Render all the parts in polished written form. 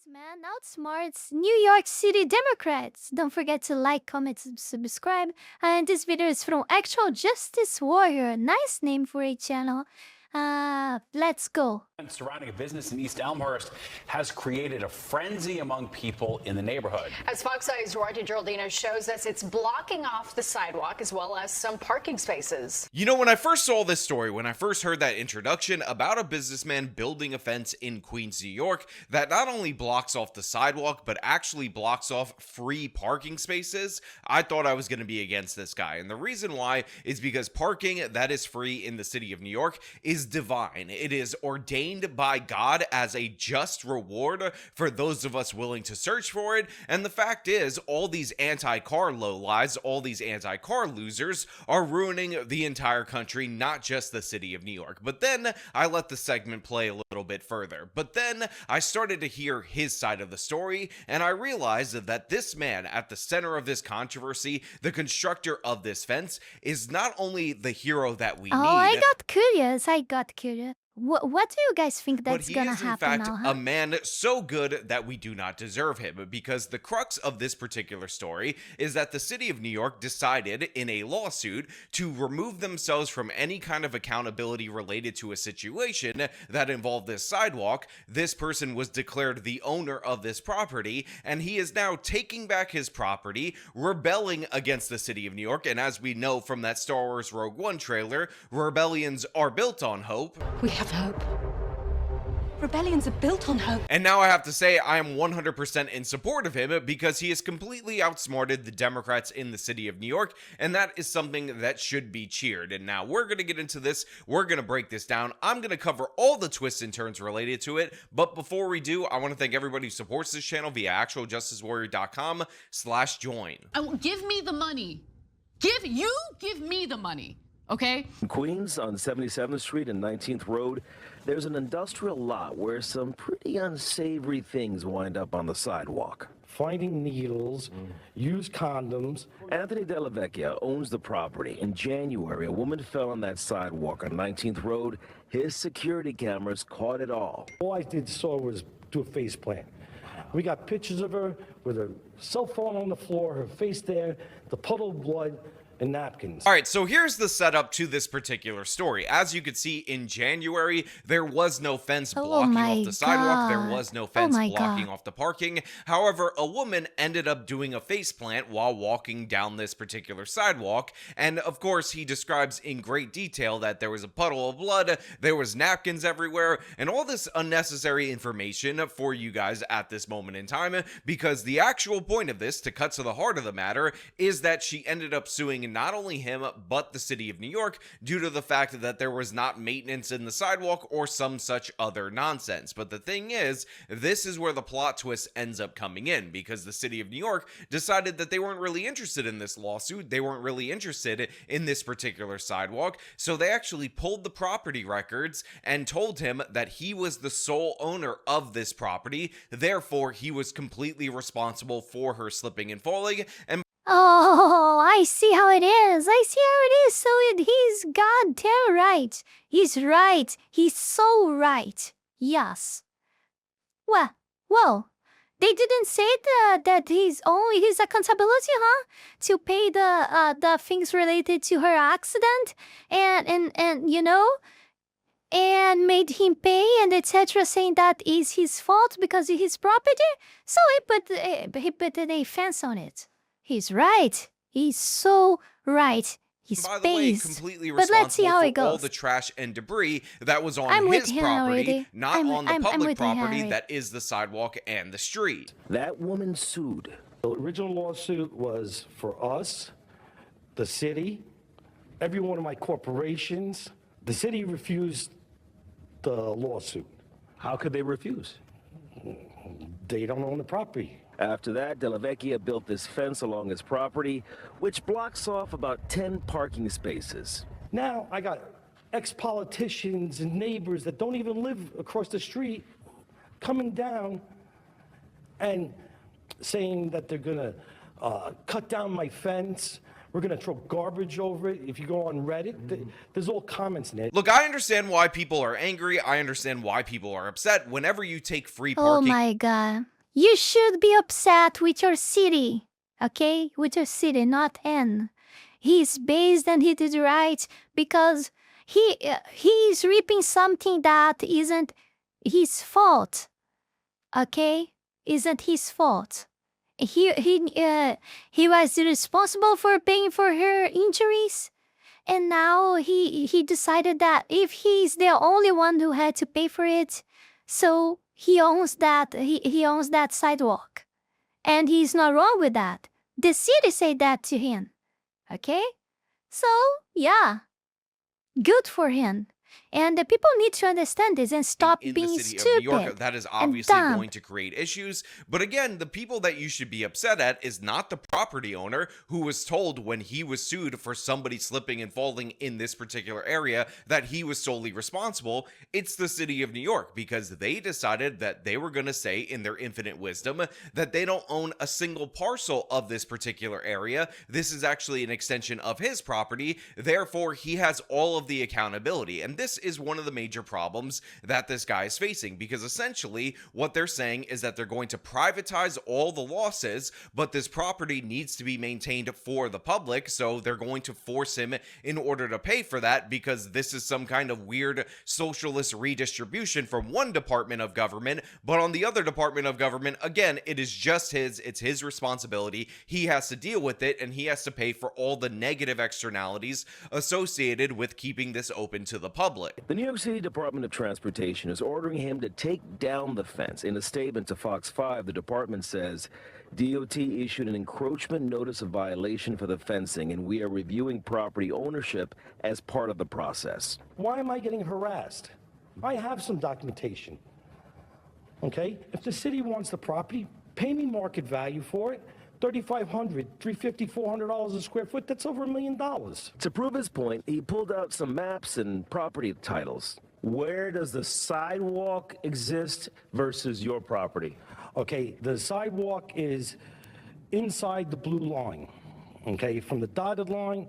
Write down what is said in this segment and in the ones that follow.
man, outsmarts New York City Democrats. Don't forget to like, comment, subscribe. And this video is from Actual Justice Warrior. Nice name for a channel. Let's go. Surrounding a business in East Elmhurst has created a frenzy among people in the neighborhood. As Fox Eye's Roger Geraldino shows us, it's blocking off the sidewalk as well as some parking spaces. You know, when I first saw this story, when I first heard that introduction about a businessman building a fence in Queens, New York, that not only blocks off the sidewalk, but actually blocks off free parking spaces, I thought I was going to be against this guy. And the reason why is because parking that is free in the city of New York is divine. It is ordained by God as a just reward for those of us willing to search for it. And the fact is, all these anti-car lowlives, all these anti-car losers are ruining the entire country, not just the city of New York. But then I let the segment play a little bit further. But then I started to hear his side of the story, and I realized that this man at the center of this controversy, the constructor of this fence, is not only the hero that we need. I got curious. What do you guys think that's gonna happen now? But he is, in fact, a man so good that we do not deserve him, because the crux of this particular story is that the city of New York decided in a lawsuit to remove themselves from any kind of accountability related to a situation that involved this sidewalk. This person was declared the owner of this property, and he is now taking back his property, rebelling against the city of New York. And as we know from that Star Wars Rogue One trailer, rebellions are built on hope. We have hope. Rebellions are built on hope. And now I have to say I am 100% in support of him, because he has completely outsmarted the Democrats in the city of New York, and that is something that should be cheered. And now we're going to get into this. We're going to break this down. I'm going to cover all the twists and turns related to it. But before we do, I want to thank everybody who supports this channel via actualjusticewarrior.com/join. Give me the money. Give me the money. Okay? In Queens, on 77th Street and 19th Road, there's an industrial lot where some pretty unsavory things wind up on the sidewalk. Finding needles, used condoms. Anthony Dellavecchia owns the property. In January, a woman fell on that sidewalk on 19th Road. His security cameras caught it all. All I saw was do a face plant. We got pictures of her with her cell phone on the floor, her face there, the puddle of blood, and napkins. All right, so here's the setup to this particular story. As you could see, in January, there was no fence blocking off the sidewalk. There was no fence blocking off the parking. However, a woman ended up doing a faceplant while walking down this particular sidewalk. And of course, he describes in great detail that there was a puddle of blood, there was napkins everywhere, and all this unnecessary information for you guys at this moment in time, because the actual point of this, to cut to the heart of the matter, is that she ended up suing not only him, but the city of New York, due to the fact that there was not maintenance in the sidewalk or some such other nonsense. But the thing is, this is where the plot twist ends up coming in, because the city of New York decided that they weren't really interested in this lawsuit. They weren't really interested in this particular sidewalk. So they actually pulled the property records and told him that he was the sole owner of this property. Therefore, he was completely responsible for her slipping and falling. And Oh, I see how it is. So he's goddamn right. He's right. He's so right. Yes. Well, they didn't say that he's accountability, huh? To pay the things related to her accident and you know, and made him pay and etc., saying that is his fault because of his property. So he put a fence on it. He's right. He's so right. He's by the way, completely but let's see how responsible it goes. for all the trash and debris that was on his property, not on the public property that is the sidewalk and the street. That woman sued. The original lawsuit was for us, the city, every one of my corporations. The city refused the lawsuit. How could they refuse? They don't own the property. After that, Dellavecchia built this fence along his property, which blocks off about 10 parking spaces. Now I got ex-politicians and neighbors that don't even live across the street coming down and saying that they're gonna cut down my fence. We're going to throw garbage over it. If you go on Reddit, there's all comments in it. Look, I understand why people are angry. I understand why people are upset. Whenever you take free parking... Oh my god. You should be upset with your city, okay? With your city, not N. He's based and he did right because he's reaping something that isn't his fault, okay? Isn't his fault. He was responsible for paying for her injuries, and now he decided that if he's the only one who had to pay for it, so he owns that he owns that sidewalk, and he's not wrong with that. The city said that to him, okay? So yeah, good for him. And the people need to understand this and stop in being the city stupid. of New York, that is obviously going to create issues. But again, the people that you should be upset at is not the property owner who was told when he was sued for somebody slipping and falling in this particular area that he was solely responsible. It's the city of New York, because they decided that they were going to say in their infinite wisdom that they don't own a single parcel of this particular area. This is actually an extension of his property. Therefore, he has all of the accountability. And this is one of the major problems that this guy is facing, because essentially what they're saying is that they're going to privatize all the losses, but this property needs to be maintained for the public, so they're going to force him in order to pay for that, because this is some kind of weird socialist redistribution from one department of government, but on the other department of government, again, it is just it's his responsibility. He has to deal with it, and he has to pay for all the negative externalities associated with keeping this open to the public. The New York City Department of Transportation is ordering him to take down the fence. In a statement to Fox 5, the department says, DOT issued an encroachment notice of violation for the fencing, and we are reviewing property ownership as part of the process. Why am I getting harassed? I have some documentation. Okay? If the city wants the property, pay me market value for it. $3,500, $350, $400 a square foot, that's over $1 million. To prove his point, he pulled out some maps and property titles. Where does the sidewalk exist versus your property? Okay, the sidewalk is inside the blue line, okay, from the dotted line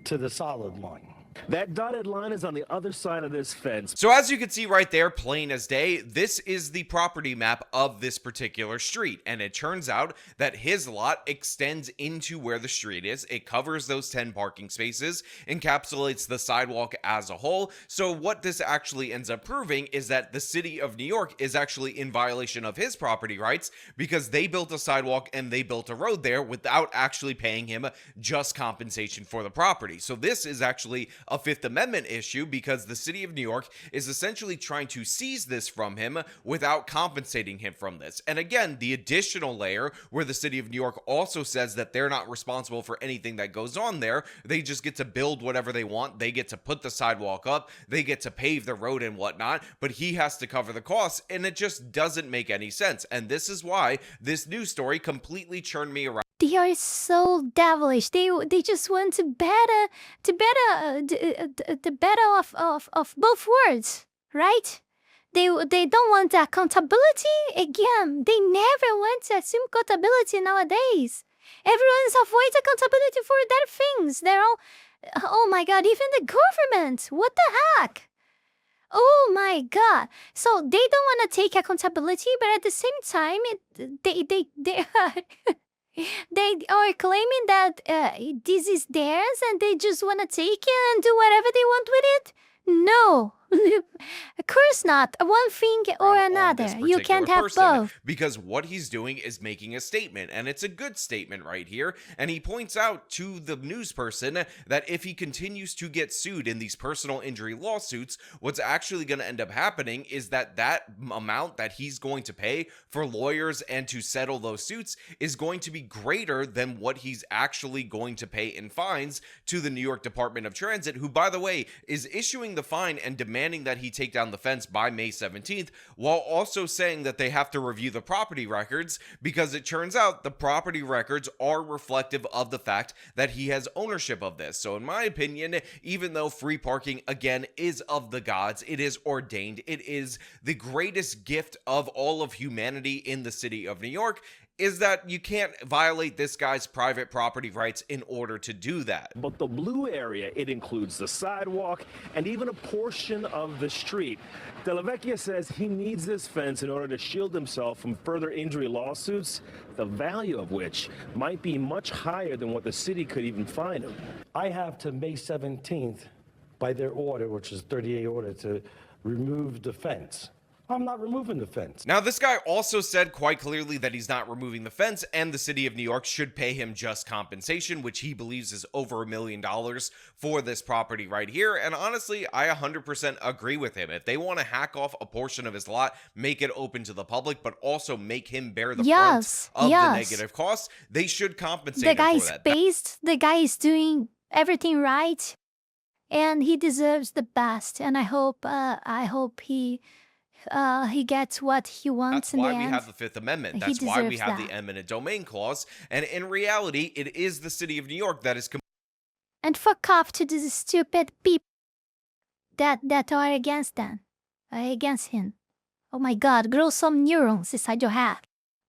to the solid line. That dotted line is on the other side of this fence. So as you can see right there, plain as day, this is the property map of this particular street. And it turns out that his lot extends into where the street is. It covers those 10 parking spaces, encapsulates the sidewalk as a whole. So what this actually ends up proving is that the city of New York is actually in violation of his property rights, because they built a sidewalk and they built a road there without actually paying him just compensation for the property. So this is actually a Fifth Amendment issue, because the city of New York is essentially trying to seize this from him without compensating him from this. And again, the additional layer where the city of New York also says that they're not responsible for anything that goes on there. They just get to build whatever they want. They get to put the sidewalk up. They get to pave the road and whatnot, but he has to cover the costs, and it just doesn't make any sense. And this is why this news story completely churned me around. They are so devilish. They just want to better the better of both worlds, right? They don't want accountability again. They never want to assume accountability nowadays. Everyone's avoids accountability for their things. They're all, oh my God, even the government. What the heck? Oh my God. So they don't want to take accountability, but at the same time, they are claiming that this is theirs and they just want to take it and do whatever they want with it? No. Of course not. One thing or another. You can't have both. Because what he's doing is making a statement, and it's a good statement right here. And he points out to the news person that if he continues to get sued in these personal injury lawsuits, what's actually going to end up happening is that amount that he's going to pay for lawyers and to settle those suits is going to be greater than what he's actually going to pay in fines to the New York Department of Transit, who, by the way, is issuing the fine and demanding that he take down the fence by May 17th, while also saying that they have to review the property records, because it turns out the property records are reflective of the fact that he has ownership of this. So in my opinion, even though free parking, again, is of the gods, it is ordained, it is the greatest gift of all of humanity in the city of New York, is that you can't violate this guy's private property rights in order to do that. But the blue area, it includes the sidewalk and even a portion of the street. Della Vecchia says he needs this fence in order to shield himself from further injury lawsuits, the value of which might be much higher than what the city could even fine him. I have to May 17th, by their order, which is 38 order, to remove the fence. I'm not removing the fence. Now, this guy also said quite clearly that he's not removing the fence, and the city of New York should pay him just compensation, which he believes is over $1 million for this property right here. And honestly, I 100% agree with him. If they want to hack off a portion of his lot, make it open to the public, but also make him bear the brunt of the negative costs, they should compensate him for that. The guy's based, the guy is doing everything right, and he deserves the best. And I hope he gets what he wants in the end. That's why we have the Fifth Amendment. That's why we have the eminent domain clause. And in reality, it is the city of New York that is... And fuck off to these stupid people that are against them. Against him. Oh my god, grow some neurons inside your head.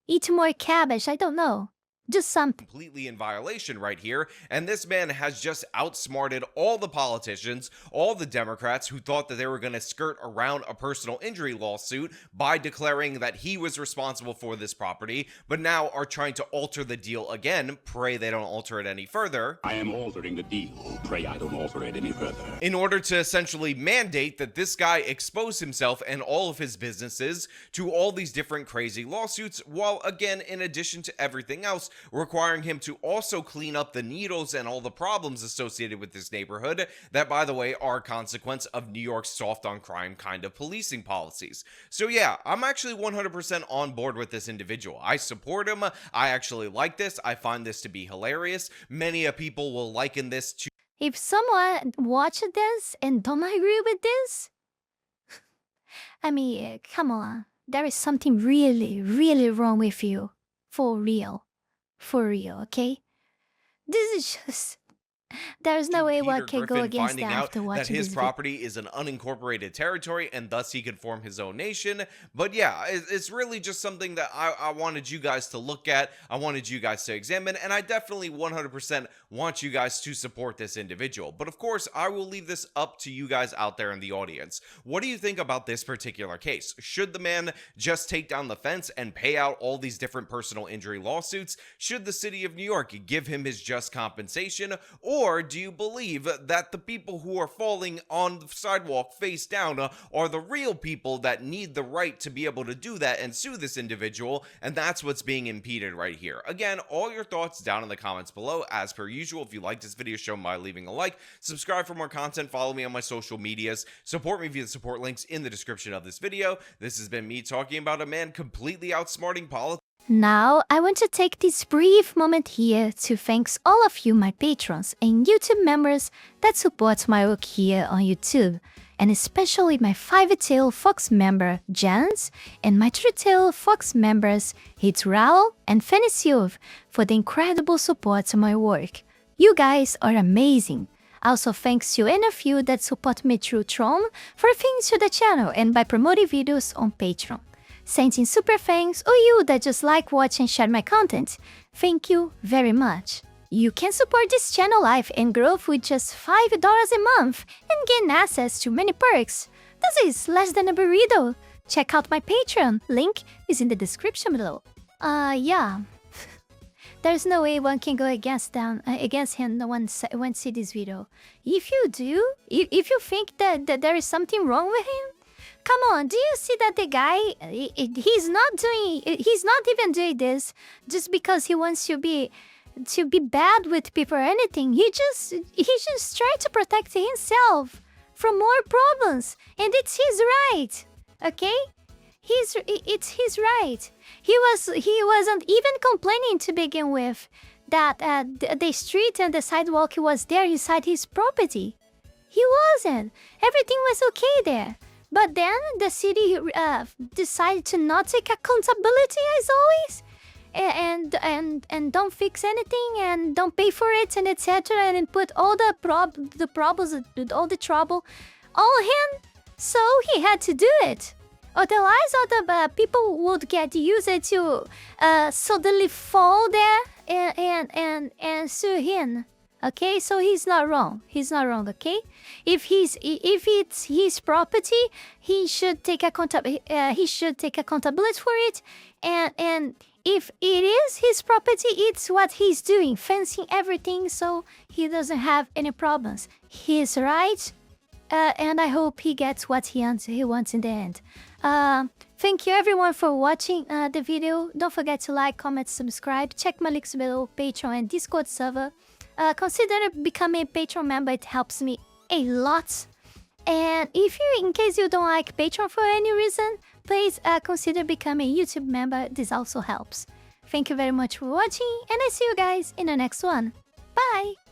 Eat more cabbage, I don't know. Do something. Completely in violation right here, and this man has just outsmarted all the politicians, all the Democrats who thought that they were going to skirt around a personal injury lawsuit by declaring that he was responsible for this property, but now are trying to alter the deal again. Pray they don't alter it any further. I am altering the deal. Pray I don't alter it any further. In order to essentially mandate that this guy expose himself and all of his businesses to all these different crazy lawsuits, while again, in addition to everything else, requiring him to also clean up the needles and all the problems associated with this neighborhood that, by the way, are a consequence of New York's soft on crime kind of policing policies. So yeah, I'm actually 100% on board with this individual. I support him. I actually like this. I find this to be hilarious. Many people will liken this to... If someone watched this and don't agree with this, I mean, come on. There is something really, really wrong with you. For real. For real, okay? This is just... There's no way one can go against that after watching this video. That his property is an unincorporated territory and thus he could form his own nation. But yeah, it's really just something that I wanted you guys to look at. I wanted you guys to examine, and I definitely 100% want you guys to support this individual. But of course, I will leave this up to you guys out there in the audience. What do you think about this particular case? Should the man just take down the fence and pay out all these different personal injury lawsuits? Should the city of New York give him his just compensation? Or do you believe that the people who are falling on the sidewalk face down are the real people that need the right to be able to do that and sue this individual, and that's what's being impeded right here? Again, all your thoughts down in the comments below. As per usual, if you like this video, show them by leaving a like, subscribe for more content, follow me on my social medias, support me via the support links in the description of this video. This has been me talking about a man completely outsmarting politics. Now, I want to take this brief moment here to thank all of you, my patrons and YouTube members that support my work here on YouTube, and especially my 5-tail Fox member, Jans, and my 3-tail Fox members, Heath Rowell and Fenny Sylvy, for the incredible support to my work. You guys are amazing. Also, thanks to any of you that support me through Tron for things to the channel and by promoting videos on Patreon. Sending super thanks, or you that just like watch and share my content. Thank you very much. You can support this channel life and growth with just $5 a month and gain access to many perks. This is less than a burrito. Check out my Patreon, link is in the description below. Yeah. There's no way one can go against him when see this video. If you do, if you think that there is something wrong with him, come on, do you see that the guy, he's not even doing this just because he wants to be bad with people or anything. He just tried to protect himself from more problems, and it's his right, okay? It's his right. He wasn't even complaining to begin with that the street and the sidewalk was there inside his property. He wasn't. Everything was okay there. But then the city decided to not take accountability as always, and don't fix anything and don't pay for it and etc. and put all the problems, all the trouble on him. So he had to do it. Otherwise, other people would get used to suddenly fall there and sue him. Okay, so he's not wrong. He's not wrong. Okay, if it's his property, he should take accountability for it. And if it is his property, it's what he's doing, fencing everything, so he doesn't have any problems. He's right. And I hope he gets what he wants in the end. Thank you everyone for watching the video. Don't forget to like, comment, subscribe. Check my links below, Patreon and Discord server. Consider becoming a Patreon member. It helps me a lot. And in case you don't like Patreon for any reason, please consider becoming a YouTube member. This also helps. Thank you very much for watching, and I see you guys in the next one. Bye!